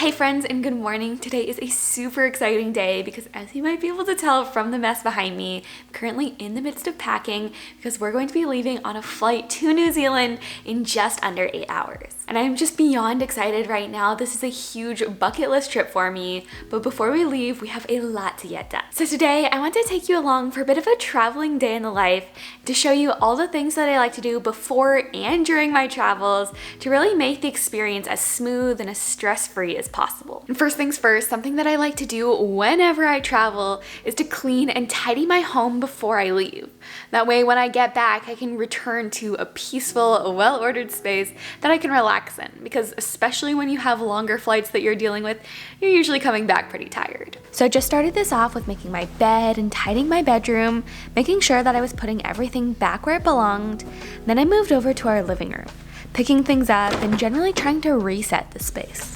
Hey friends, and good morning. Today is a super exciting day because, as you might be able to tell from the mess behind me, I'm currently in the midst of packing because we're going to be leaving on a flight to New Zealand in just under 8 hours. And I'm just beyond excited right now. This is a huge bucket list trip for me, but before we leave, we have a lot to get done. So today, I want to take you along for a bit of a traveling day in the life to show you all the things that I like to do before and during my travels to really make the experience as smooth and as stress-free as possible. And first things first, something that I like to do whenever I travel is to clean and tidy my home before I leave. That way, when I get back, I can return to a peaceful, well-ordered space that I can relax in, because especially when you have longer flights that you're dealing with, you're usually coming back pretty tired. So I just started this off with making my bed and tidying my bedroom, making sure that I was putting everything back where it belonged. Then I moved over to our living room, picking things up and generally trying to reset the space.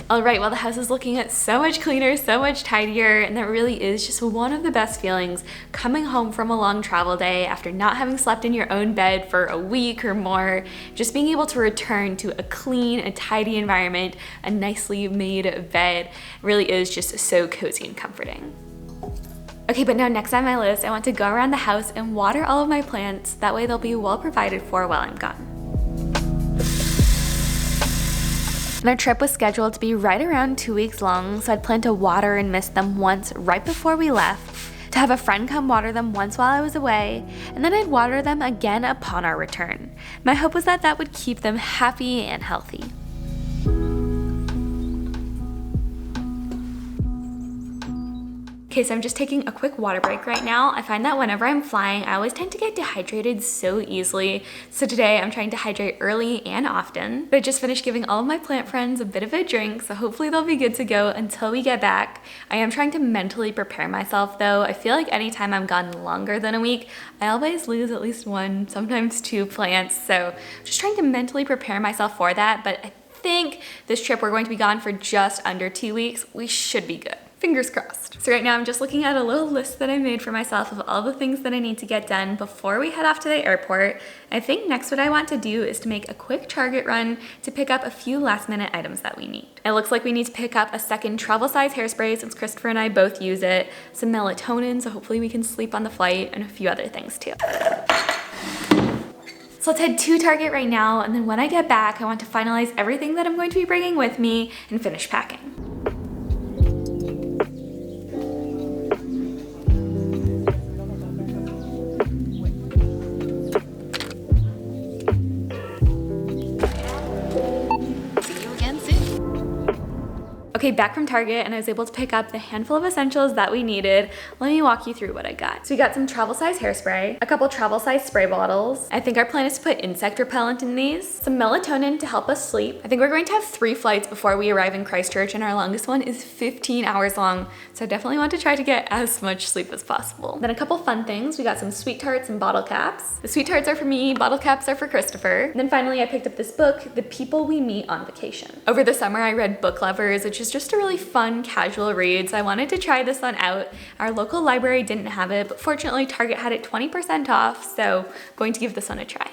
All right, well, the house is looking so much cleaner, so much tidier, and that really is just one of the best feelings coming home from a long travel day after not having slept in your own bed for a week or more. Just being able to return to a clean and tidy environment, a nicely made bed, really is just so cozy and comforting. Okay, but now next on my list, I want to go around the house and water all of my plants. That way they'll be well provided for while I'm gone. And our trip was scheduled to be right around 2 weeks long, so I'd planned to water and mist them once right before we left, to have a friend come water them once while I was away, and then I'd water them again upon our return. My hope was that that would keep them happy and healthy. Okay, so I'm just taking a quick water break right now. I find that whenever I'm flying, I always tend to get dehydrated so easily. So today I'm trying to hydrate early and often. But I just finished giving all of my plant friends a bit of a drink, so hopefully they'll be good to go until we get back. I am trying to mentally prepare myself though. I feel like anytime I'm gone longer than a week, I always lose at least one, sometimes two plants. So just trying to mentally prepare myself for that. But I think this trip, we're going to be gone for just under 2 weeks. We should be good. Fingers crossed. So right now I'm just looking at a little list that I made for myself of all the things that I need to get done before we head off to the airport. I think next what I want to do is to make a quick Target run to pick up a few last minute items that we need. It looks like we need to pick up a second travel size hairspray since Christopher and I both use it, some melatonin so hopefully we can sleep on the flight, and a few other things too. So let's head to Target right now, and then when I get back, I want to finalize everything that I'm going to be bringing with me and finish packing. Okay, back from Target, and I was able to pick up the handful of essentials that we needed. Let me walk you through what I got. So we got some travel size hairspray, a couple travel size spray bottles. I think our plan is to put insect repellent in these, some melatonin to help us sleep. I think we're going to have 3 flights before we arrive in Christchurch, and our longest one is 15 hours long. So I definitely want to try to get as much sleep as possible. Then a couple fun things. We got some sweet tarts and bottle caps. The sweet tarts are for me, bottle caps are for Christopher. And then finally, I picked up this book, The People We Meet on Vacation. Over the summer, I read Book Lovers, which is just a really fun casual read, so I wanted to try this one out. Our local library didn't have it, but fortunately Target had it 20% off, so I'm going to give this one a try.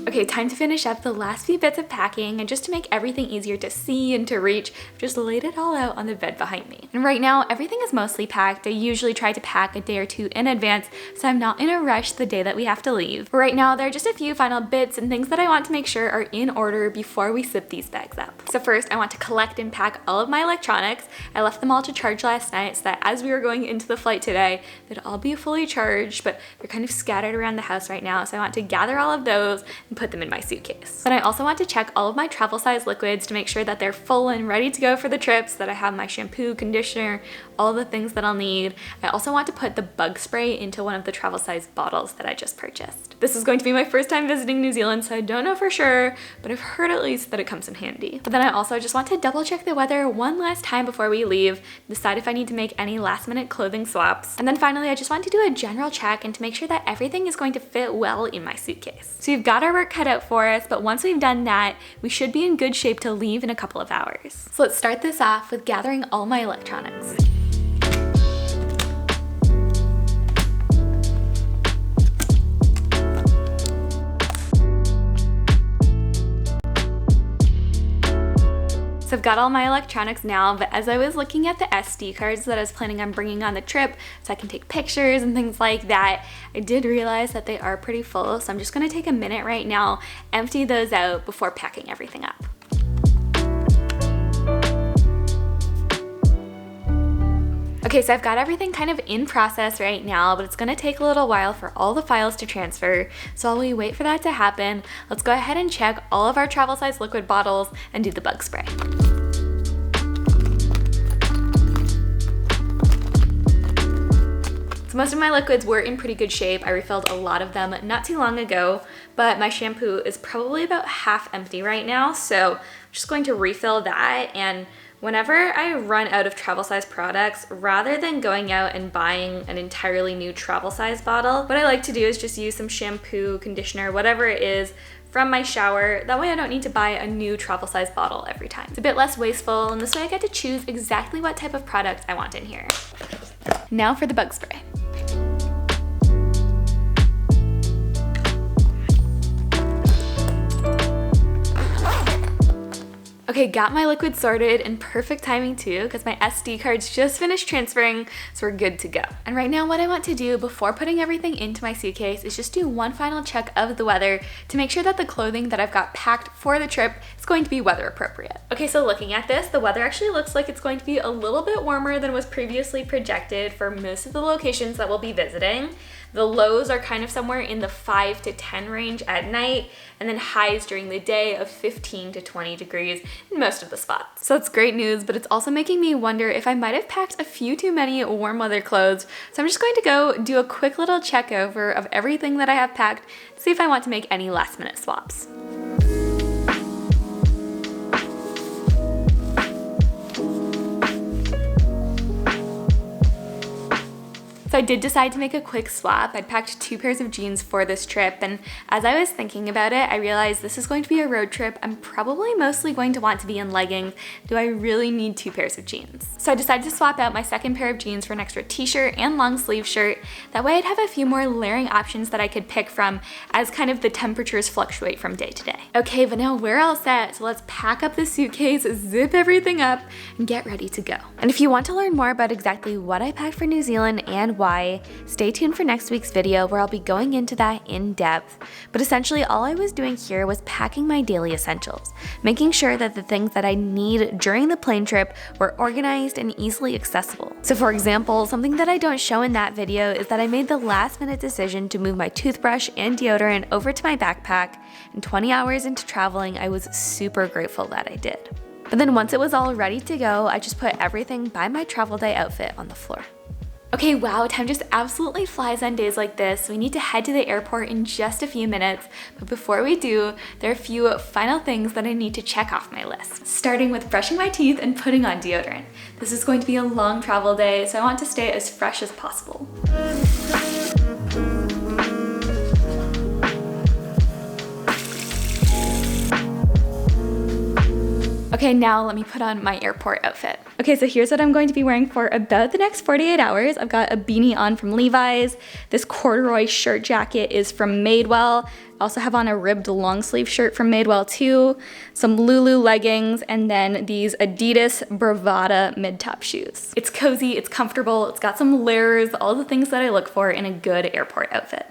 Okay, time to finish up the last few bits of packing, and just to make everything easier to see and to reach, I've just laid it all out on the bed behind me. And right now, everything is mostly packed. I usually try to pack a day or two in advance, so I'm not in a rush the day that we have to leave. But right now, there are just a few final bits and things that I want to make sure are in order before we zip these bags up. So first, I want to collect and pack all of my electronics. I left them all to charge last night so that as we were going into the flight today, they'd all be fully charged, but they're kind of scattered around the house right now, so I want to gather all of those and put them in my suitcase. Then I also want to check all of my travel size liquids to make sure that they're full and ready to go for the trip, so that I have my shampoo, conditioner, all the things that I'll need. I also want to put the bug spray into one of the travel size bottles that I just purchased. This is going to be my first time visiting New Zealand, so I don't know for sure, but I've heard at least that it comes in handy. But then I also just want to double check the weather one last time before we leave, decide if I need to make any last minute clothing swaps. And then finally, I just want to do a general check and to make sure that everything is going to fit well in my suitcase. So we've got our work cut out for us, but once we've done that, we should be in good shape to leave in a couple of hours. So let's start this off with gathering all my electronics. got all my electronics now, but as I was looking at the SD cards that I was planning on bringing on the trip so I can take pictures and things like that, I did realize that they are pretty full, so I'm just gonna take a minute right now, empty those out before packing everything up. Okay, so I've got everything kind of in process right now, but it's gonna take a little while for all the files to transfer. So while we wait for that to happen, let's go ahead and check all of our travel size liquid bottles and do the bug spray. So most of my liquids were in pretty good shape. I refilled a lot of them not too long ago, but my shampoo is probably about half empty right now. So I'm just going to refill that, and whenever I run out of travel size products, rather than going out and buying an entirely new travel size bottle, what I like to do is just use some shampoo, conditioner, whatever it is, from my shower. That way I don't need to buy a new travel size bottle every time. It's a bit less wasteful, and this way I get to choose exactly what type of product I want in here. Now for the bug spray. Okay, got my liquid sorted, and perfect timing too, because my SD cards just finished transferring, so we're good to go. And right now what I want to do before putting everything into my suitcase is just do one final check of the weather to make sure that the clothing that I've got packed for the trip is going to be weather appropriate. Okay, so looking at this, the weather actually looks like it's going to be a little bit warmer than was previously projected for most of the locations that we'll be visiting. The lows are kind of somewhere in the 5 to 10 range at night, and then highs during the day of 15 to 20 degrees in most of the spots. So it's great news, but it's also making me wonder if I might have packed a few too many warm weather clothes. So I'm just going to go do a quick little check over of everything that I have packed to see if I want to make any last minute swaps. So I did decide to make a quick swap. I'd packed 2 pairs of jeans for this trip, and as I was thinking about it, I realized this is going to be a road trip. I'm probably mostly going to want to be in leggings. Do I really need 2 pairs of jeans? So I decided to swap out my second pair of jeans for an extra t-shirt and long sleeve shirt. That way I'd have a few more layering options that I could pick from as kind of the temperatures fluctuate from day to day. Okay, but now we're all set, so let's pack up the suitcase, zip everything up, and get ready to go. And if you want to learn more about exactly what I packed for New Zealand and why, stay tuned for next week's video where I'll be going into that in depth. But essentially all I was doing here was packing my daily essentials, making sure that the things that I need during the plane trip were organized and easily accessible. So for example, something that I don't show in that video is that I made the last minute decision to move my toothbrush and deodorant over to my backpack, and 20 hours into traveling, I was super grateful that I did. But then once it was all ready to go, I just put everything by my travel day outfit on the floor. Okay, wow, time just absolutely flies on days like this. We need to head to the airport in just a few minutes, but before we do, there are a few final things that I need to check off my list. Starting with brushing my teeth and putting on deodorant. This is going to be a long travel day, so I want to stay as fresh as possible. Okay, now let me put on my airport outfit. Okay, so here's what I'm going to be wearing for about the next 48 hours. I've got a beanie on from Levi's. This corduroy shirt jacket is from Madewell. I also have on a ribbed long sleeve shirt from Madewell too, some Lulu leggings, and then these Adidas Bravada mid-top shoes. It's cozy, it's comfortable, it's got some layers, all the things that I look for in a good airport outfit.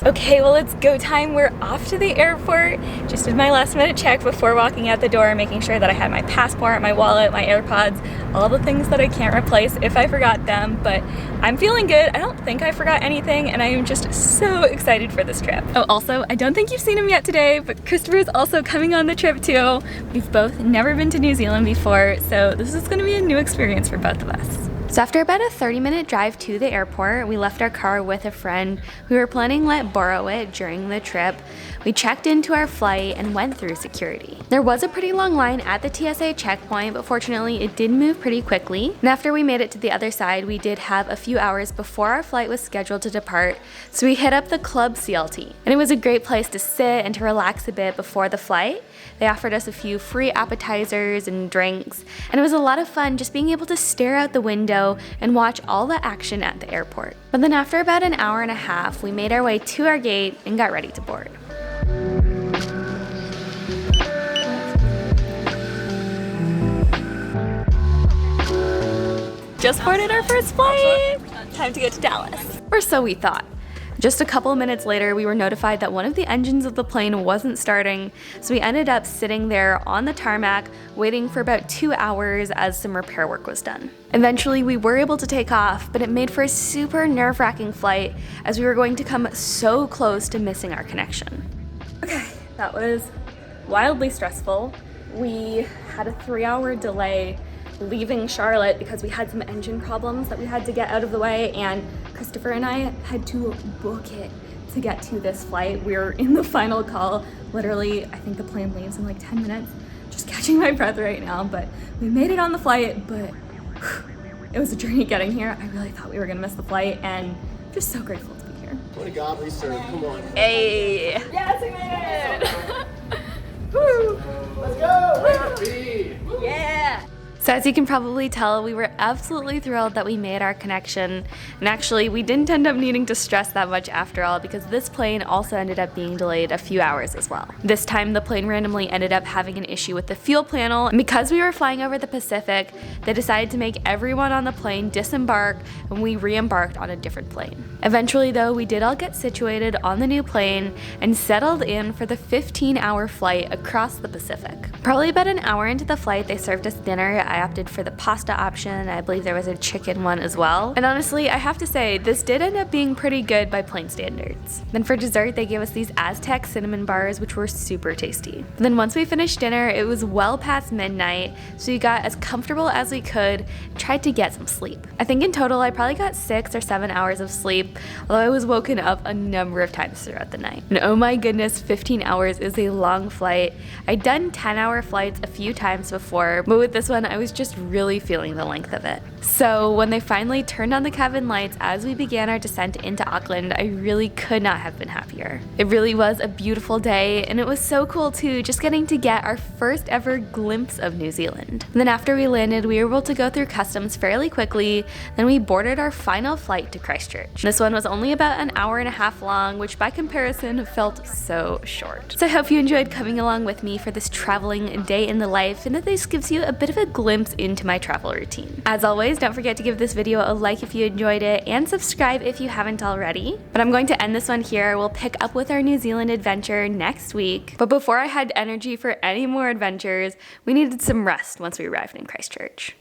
Okay, well, it's go time. We're off to the airport. Just did my last minute check before walking out the door, making sure that I had my passport, my wallet, my AirPods, all the things that I can't replace if I forgot them, but I'm feeling good. I don't think I forgot anything, and I am just so excited for this trip. Oh, also, I don't think you've seen him yet today, but Christopher is also coming on the trip too. We've both never been to New Zealand before, so this is gonna be a new experience for both of us. So after about a 30-minute drive to the airport, we left our car with a friend. We were planning to borrow it during the trip. We checked into our flight and went through security. There was a pretty long line at the TSA checkpoint, but fortunately it did move pretty quickly. And after we made it to the other side, we did have a few hours before our flight was scheduled to depart, so we hit up the Club CLT. And it was a great place to sit and to relax a bit before the flight. They offered us a few free appetizers and drinks, and it was a lot of fun just being able to stare out the window and watch all the action at the airport. But then after about an hour and a half, we made our way to our gate and got ready to board. just boarded our first flight. Time to get to Dallas. Or so we thought. Just a couple of minutes later, we were notified that one of the engines of the plane wasn't starting, so we ended up sitting there on the tarmac waiting for about 2 hours as some repair work was done. Eventually, we were able to take off, but it made for a super nerve-wracking flight as we were going to come so close to missing our connection. Okay, that was wildly stressful. We had a 3-hour delay leaving Charlotte because we had some engine problems that we had to get out of the way, and Christopher and I had to book it to get to this flight. We were in the final call. Literally, I think the plane leaves in like 10 minutes. Just catching my breath right now, but we made it on the flight, but it was a journey getting here. I really thought we were gonna miss the flight, and just so grateful to be here. What a godly serve, come on. Hey! Yes, we made it! Woo! Let's go! Yeah! So as you can probably tell, we were absolutely thrilled that we made our connection, and actually we didn't end up needing to stress that much after all because this plane also ended up being delayed a few hours as well. This time the plane randomly ended up having an issue with the fuel panel, and because we were flying over the Pacific, they decided to make everyone on the plane disembark and we re-embarked on a different plane. Eventually though, we did all get situated on the new plane and settled in for the 15-hour flight across the Pacific. Probably about an hour into the flight, they served us dinner. I opted for the pasta option. I believe there was a chicken one as well. And honestly, I have to say, this did end up being pretty good by plane standards. Then for dessert, they gave us these Aztec cinnamon bars, which were super tasty. And then once we finished dinner, it was well past midnight, so we got as comfortable as we could and tried to get some sleep. I think in total, I probably got 6 or 7 hours of sleep, although I was woken up a number of times throughout the night. And oh my goodness, 15 hours is a long flight. I'd done 10-hour flights a few times before, but with this one, I was just really feeling the length of it. So when they finally turned on the cabin lights as we began our descent into Auckland, I really could not have been happier. It really was a beautiful day, and it was so cool too, just getting to get our first ever glimpse of New Zealand. And then after we landed, we were able to go through customs fairly quickly, then we boarded our final flight to Christchurch. This one was only about an hour and a half long, which by comparison felt so short. So I hope you enjoyed coming along with me for this traveling day in the life, and that this gives you a bit of a glimpse into my travel routine. As always, don't forget to give this video a like if you enjoyed it, and subscribe if you haven't already. But I'm going to end this one here. We'll pick up with our New Zealand adventure next week. But before I had energy for any more adventures, we needed some rest once we arrived in Christchurch.